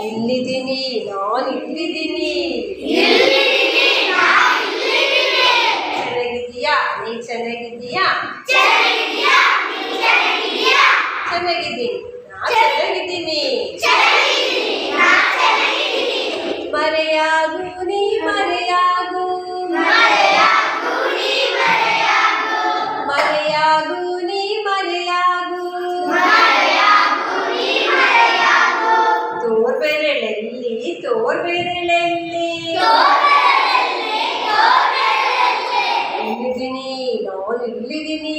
ಇಲ್ಲಿದ್ದೀನಿ ನಾನು ಇಲ್ಲಿದ್ದೀನಿ. ಚೆನ್ನಾಗಿದ್ದೀಯಾ ನೀ ಚೆನ್ನಾಗಿದ್ದೀಯಾ? ಚೆನ್ನಾಗಿದ್ದೀನಿ ನಾ ಚೆನ್ನಾಗಿದ್ದೀನಿ. ಮರೆಯಾಗು ನೀ ಮರೆಯಾಗು, ಮರೆಯಾಗು ನೀ ಮರೆಯಾಗು. ತೋರ್ಬೆರಳೆಲ್ಲಿ ತೋರ್ಬೆರಳೆಲ್ಲಿ ಇಲ್ಲಿದ್ದೀನಿ ನಾನು ಇಲ್ಲಿದ್ದೀನಿ.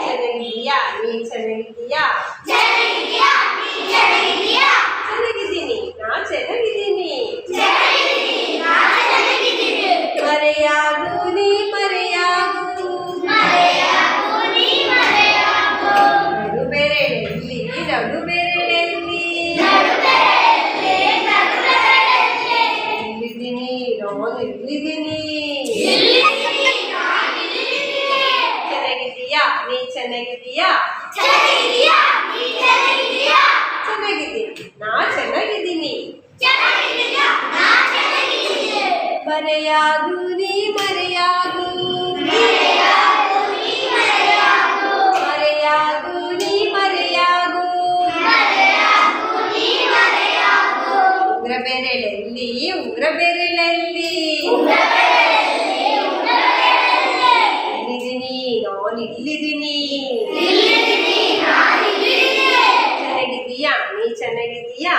ಚೆನ್ನಾಗಿದ್ದೀಯಾ ನೀ ಚೆನ್ನಾಗಿದ್ದೀಯಾ? ಚೆನ್ನಾಗಿದ್ದೀನಿ ನಾ ಚೆನ್ನಾಗಿದ್ದೀನಿ. ಮರೆಯಾಗು ನೀ ಮರೆಯಾಗು, ನಡುಬೆರಳೆಲ್ಲಿ ನಡುಬೆರಳೆಲ್ಲಿ ಇಲ್ಲಿದ್ದೀನಿ ನಾನು ಇಲ್ಲಿದ್ದೀನಿ. ಚೆನ್ನಾಗಿದ್ದೀಯಾ ನೀ ಚೆನ್ನಾಗಿದ್ದೀಯಾ? ಚೆನ್ನಾಗಿದ್ದೀನಿ ನಾ ಚೆನ್ನಾಗಿದ್ದೀನಿ. ಮರೆಯಾಗು ನೀ ಮರೆಯಾಗು, ಮರೆಯಾಗು ನೀ ಮರೆಯಾಗು. ಉಂಗುರ ಬೆರಳೆಲ್ಲಿ ಉಂಗುರ ಬೆರಳೆಲ್ಲಿ ಇಲ್ಲಿದ್ದೀನಿ ನಾನು ಇಲ್ಲಿದ್ದೀನಿ. ಚೆನ್ನಾಗಿದ್ದೀಯಾ ನೀ ಚೆನ್ನಾಗಿದ್ದೀಯಾ?